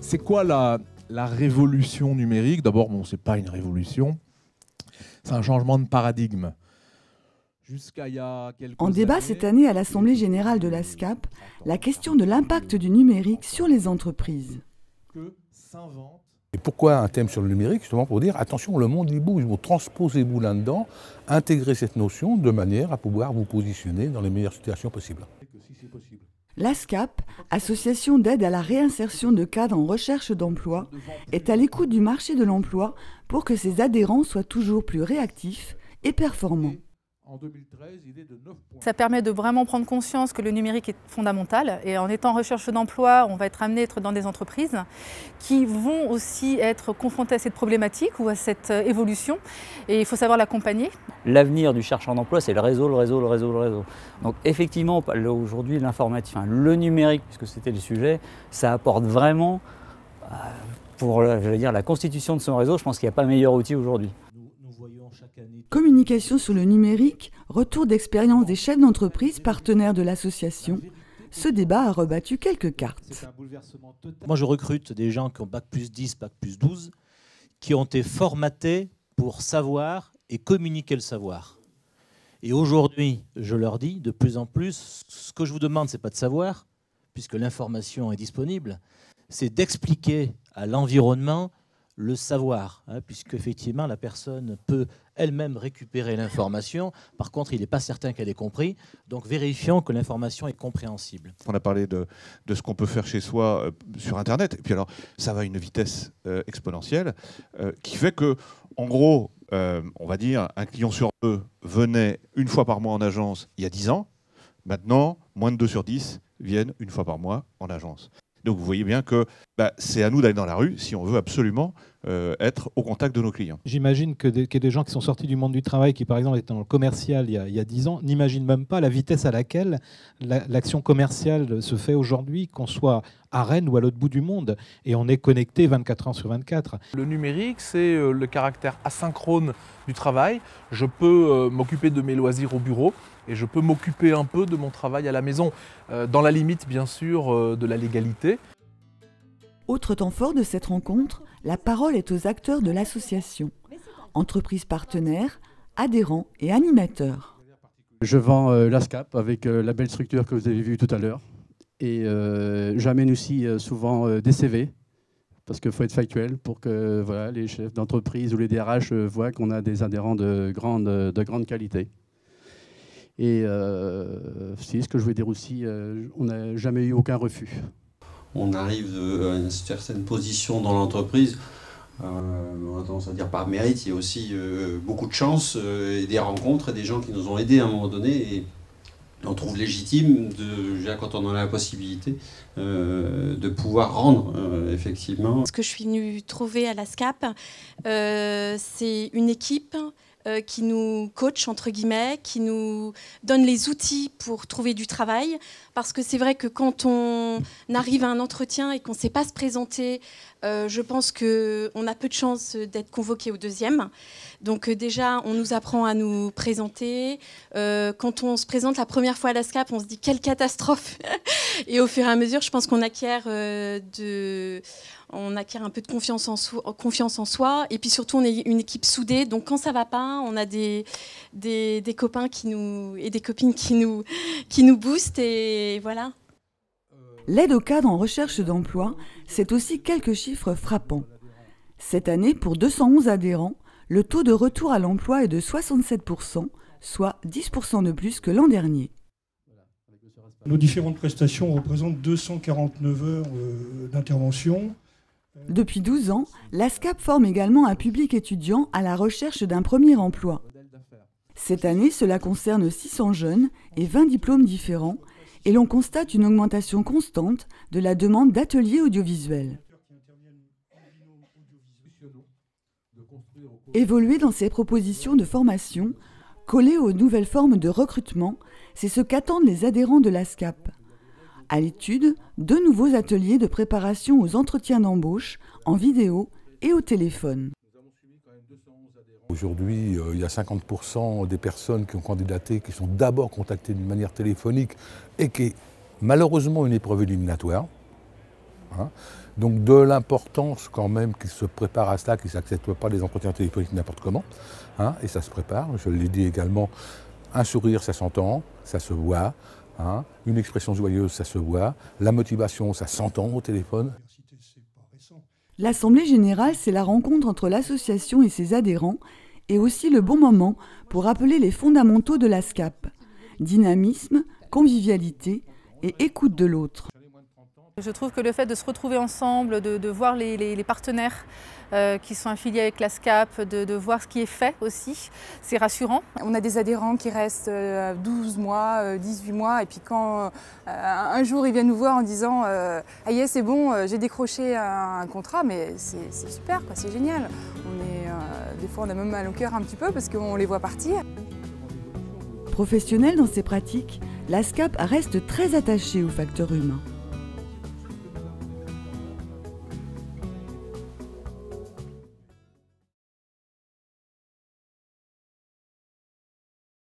C'est quoi la révolution numérique? D'abord, bon, c'est pas une révolution, c'est un changement de paradigme. Jusqu'à il y a quelques En débat années, cette année à l'Assemblée générale de l'ASCAP, la question de l'impact du numérique sur les entreprises. que s'invente. Et pourquoi un thème sur le numérique? Justement pour dire, attention, le monde il bouge, vous transposez-vous là-dedans, intégrez cette notion de manière à pouvoir vous positionner dans les meilleures situations possibles. L'ASCAP, association d'aide à la réinsertion de cadres en recherche d'emploi, est à l'écoute du marché de l'emploi pour que ses adhérents soient toujours plus réactifs et performants. En 2013, il est de 9 points. Ça permet de vraiment prendre conscience que le numérique est fondamental et en étant en recherche d'emploi, on va être amené à être dans des entreprises qui vont aussi être confrontées à cette problématique ou à cette évolution et il faut savoir l'accompagner. L'avenir du chercheur d'emploi, c'est le réseau, le réseau, le réseau, le réseau. Donc effectivement, aujourd'hui, l'informatique, enfin, le numérique, puisque c'était le sujet, ça apporte vraiment, pour la constitution de son réseau, je pense qu'il n'y a pas meilleur outil aujourd'hui. Communication sur le numérique, retour d'expérience des chefs d'entreprise partenaires de l'association. Ce débat a rebattu quelques cartes. Moi, je recrute des gens qui ont Bac+10, Bac+12, qui ont été formatés pour savoir et communiquer le savoir. Et aujourd'hui, je leur dis de plus en plus, ce que je vous demande, ce n'est pas de savoir, puisque l'information est disponible, c'est d'expliquer à l'environnement le savoir, puisque effectivement la personne peut elle-même récupérer l'information. Par contre, il n'est pas certain qu'elle ait compris. Donc vérifions que l'information est compréhensible. On a parlé de ce qu'on peut faire chez soi sur Internet. Et puis alors, ça va à une vitesse exponentielle qui fait que, en gros, on va dire, un client sur deux venait une fois par mois en agence il y a 10 ans. Maintenant, moins de 2 sur 10 viennent une fois par mois en agence. Donc vous voyez bien que c'est à nous d'aller dans la rue si on veut absolument être au contact de nos clients. J'imagine que des gens qui sont sortis du monde du travail, qui par exemple étaient dans le commercial il y a 10 ans, n'imaginent même pas la vitesse à laquelle l'action commerciale se fait aujourd'hui, qu'on soit à Rennes ou à l'autre bout du monde. Et on est connecté 24 heures sur 24. Le numérique, c'est le caractère asynchrone du travail. Je peux m'occuper de mes loisirs au bureau et je peux m'occuper un peu de mon travail à la maison, dans la limite bien sûr de la légalité. Autre temps fort de cette rencontre, la parole est aux acteurs de l'association, entreprises partenaires, adhérents et animateurs. Je vends l'ASCAP avec la belle structure que vous avez vue tout à l'heure. Et j'amène aussi souvent des CV, parce qu'il faut être factuel pour que voilà, les chefs d'entreprise ou les DRH voient qu'on a des adhérents de grande qualité. Et si, ce que je veux dire aussi, on n'a jamais eu aucun refus. On arrive à une certaine position dans l'entreprise, on a tendance à dire par mérite, il y a aussi beaucoup de chance et des rencontres et des gens qui nous ont aidés à un moment donné. Et on trouve légitime, quand on en a la possibilité, de pouvoir rendre, effectivement. Ce que je suis venue trouver à l'ASCAP, c'est une équipe qui nous coach, entre guillemets, qui nous donne les outils pour trouver du travail. Parce que c'est vrai que quand on arrive à un entretien et qu'on ne sait pas se présenter, je pense qu'on a peu de chances d'être convoqué au deuxième. Donc déjà, on nous apprend à nous présenter. Quand on se présente la première fois à l'ASCAP, on se dit quelle catastrophe. Et au fur et à mesure, je pense qu'on acquiert un peu de confiance en soi. Et puis surtout, on est une équipe soudée. Donc quand ça ne va pas, on a des copains et des copines qui nous boostent. Et voilà. L'aide aux cadres en recherche d'emploi, c'est aussi quelques chiffres frappants. Cette année, pour 211 adhérents, le taux de retour à l'emploi est de 67%, soit 10% de plus que l'an dernier. Nos différentes prestations représentent 249 heures d'intervention. Depuis 12 ans, l'ASCAP forme également un public étudiant à la recherche d'un premier emploi. Cette année, cela concerne 600 jeunes et 20 diplômes différents, et l'on constate une augmentation constante de la demande d'ateliers audiovisuels. Évoluer dans ces propositions de formation, coller aux nouvelles formes de recrutement, c'est ce qu'attendent les adhérents de l'ASCAP. À l'étude, 2 nouveaux ateliers de préparation aux entretiens d'embauche en vidéo et au téléphone. Aujourd'hui, il y a 50% des personnes qui ont candidaté qui sont d'abord contactées d'une manière téléphonique et qui est malheureusement une épreuve éliminatoire. Hein. Donc de l'importance quand même qu'ils se préparent à cela, qu'ils n'acceptent pas les entretiens téléphoniques n'importe comment. Hein, et ça se prépare, je l'ai dit également, un sourire ça s'entend, ça se voit. Hein, une expression joyeuse ça se voit, la motivation ça s'entend au téléphone. L'Assemblée générale, c'est la rencontre entre l'association et ses adhérents et aussi le bon moment pour rappeler les fondamentaux de la SCAP. Dynamisme, convivialité et écoute de l'autre. Je trouve que le fait de se retrouver ensemble, de voir les partenaires qui sont affiliés avec la SCAP, de voir ce qui est fait aussi, c'est rassurant. On a des adhérents qui restent 12 mois, 18 mois, et puis quand un jour ils viennent nous voir en disant « Ah yeah, c'est bon, j'ai décroché un contrat », mais c'est super, c'est génial. Des fois on a même mal au cœur un petit peu parce qu'on les voit partir. Professionnelle dans ses pratiques, la SCAP reste très attachée au facteur humain.